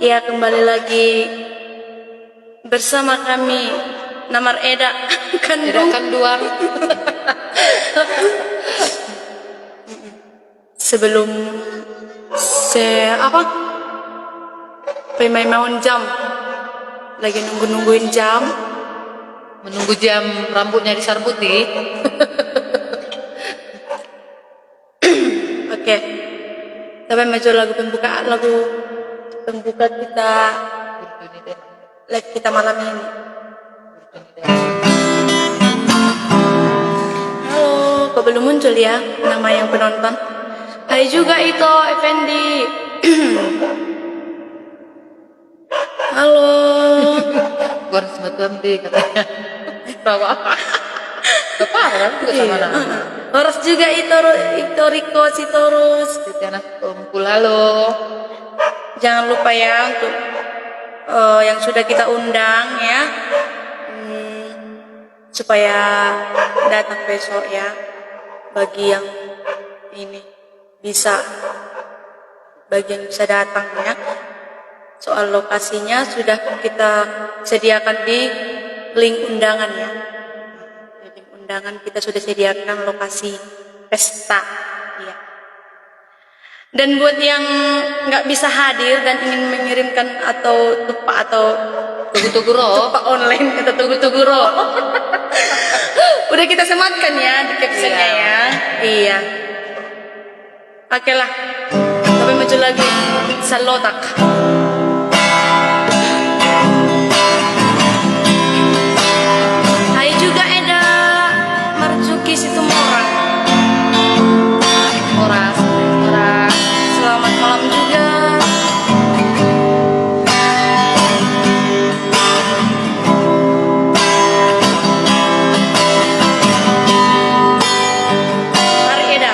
Ya, kembali lagi bersama kami Namar Eda Kanduang. Sebelum pemain jam, lagi nungguin jam, Menunggu jam rambutnya disarbuti. Oke. Tapi maju lagu pembuka kita live kita malam ini. Halo, kok belum muncul ya nama yang penonton? Hai juga itu Effendi. Halo. Gua harus bantuan deh katanya. Bawa apa? Keparah juga sama nama. Horas juga itu Riko Sitorus. Titiana kumpul halo. Jangan lupa ya untuk yang sudah kita undang ya, supaya datang besok ya. Bagi yang ini bagi yang bisa datang ya. Soal lokasinya sudah kita sediakan di link undangan ya. Di link undangan kita sudah sediakan lokasi pesta ya. Dan buat yang nggak bisa hadir dan ingin mengirimkan atau tupa online atau tugu-tuguro, udah kita sematkan ya di captionnya ya. Iya. Oke lah. Tapi maju lagi salotak. Hai juga Eda Marzuki Situmorang. Oras. Selamat malam juga. Mari Eda.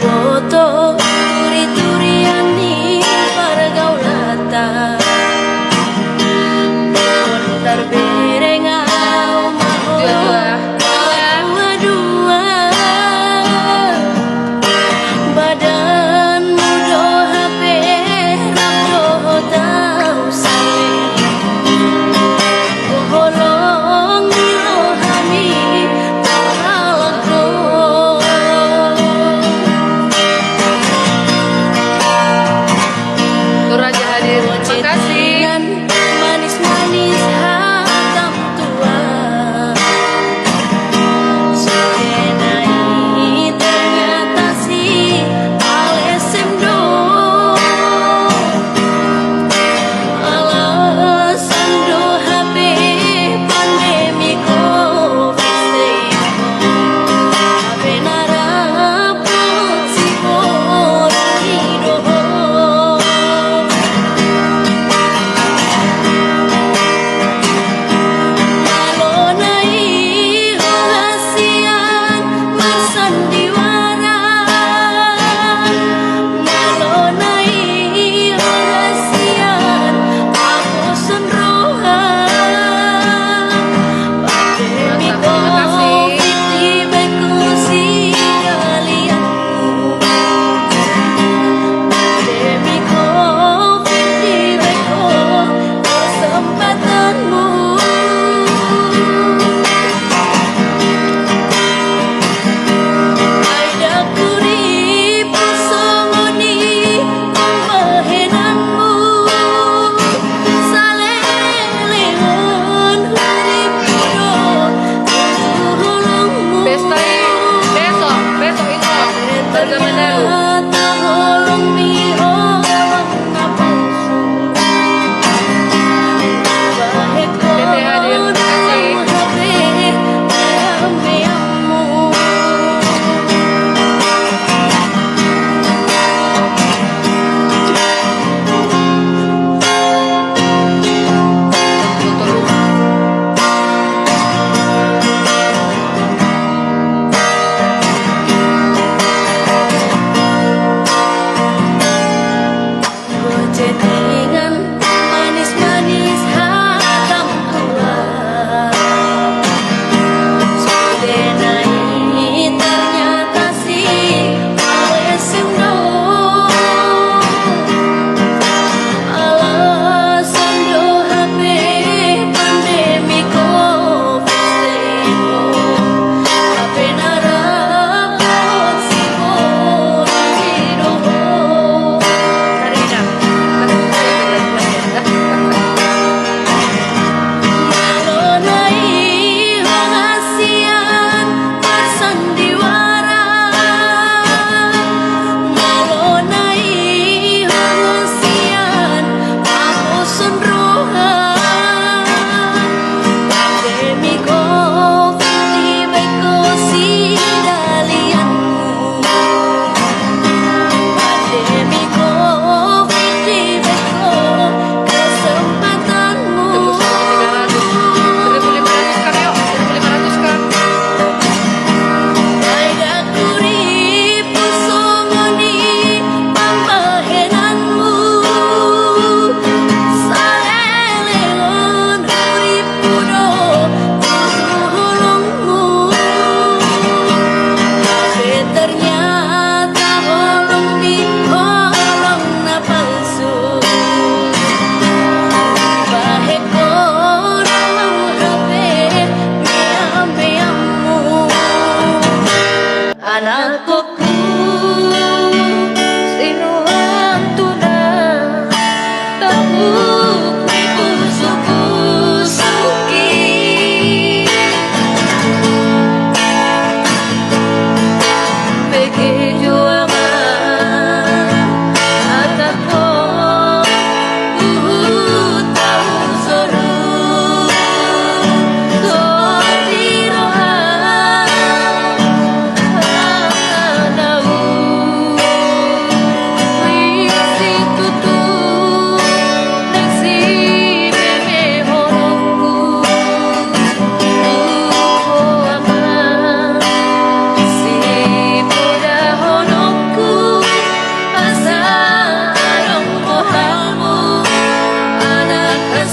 boboto turi-turiani paragaulata Montar berengau Dua-dua. dua-dua Badan mudo HP Rabdo tau sawe Boholong rohani Halakdo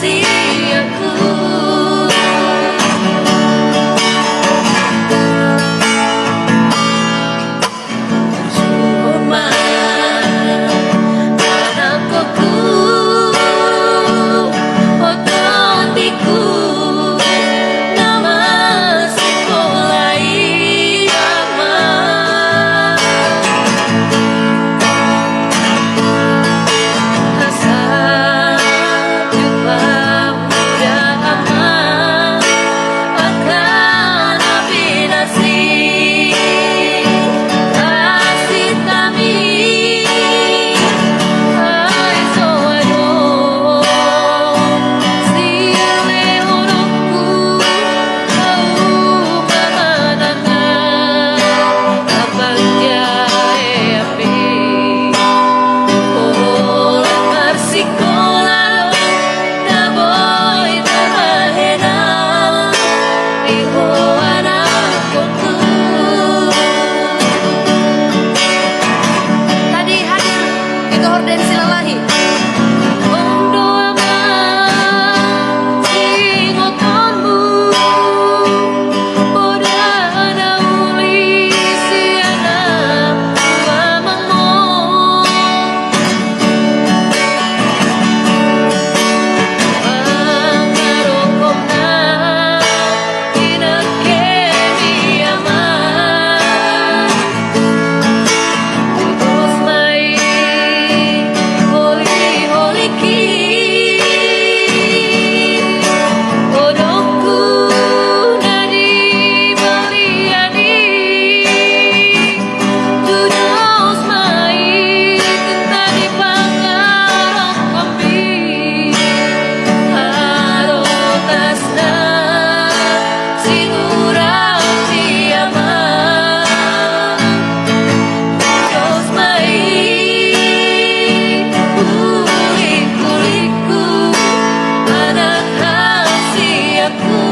kasih aku. Cuma anakku ototiku nama sekolah irama asa jumpa muda aman akan abinasi kasih kami ay soado sile hurufku au mamanana kapag jae api oh marsikola na boy tahena iho anakku tadi hadir itu horden silalahi ondo aman singotonmu boda ada uli siana mamangmo angarokona inakemi aman Terus mai holi-holiki Odongku dari baliani Tudos mai tadi pangarok kombi Harotasna sigurang diaman Terus mai kulik-kulikku anak kasih aku.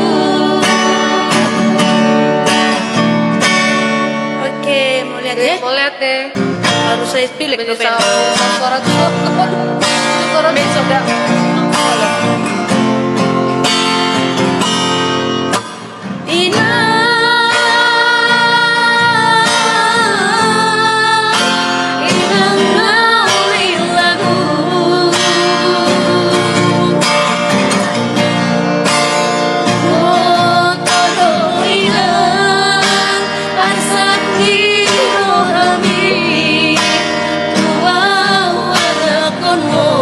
Oke, mau lihat ya? Mau lihat deh. Harus saya pilih ke Bisa suara tuh suara besok dah. Inang ngawin lagu todo inang asak di rohami tuau anak konmo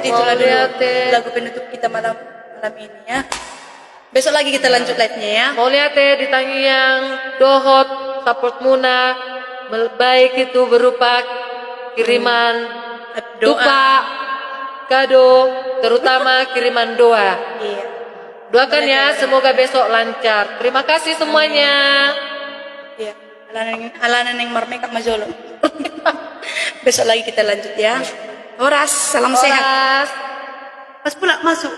Jadi itulah dulu lihat deh. lagu penutup kita malam ini ya. Besok lagi kita lanjut live-nya ya. Mau lihat ditanya yang dohot support Muna baik itu berupa kiriman Doa. dupa, kado, terutama kiriman doa. Iya. Doakan ya, semoga besok lancar. Terima kasih semuanya. Iya. Alanan yang mermekak majolo. Besok lagi kita lanjut ya. Horas, salam sehat. Horas. Pas pula masuk.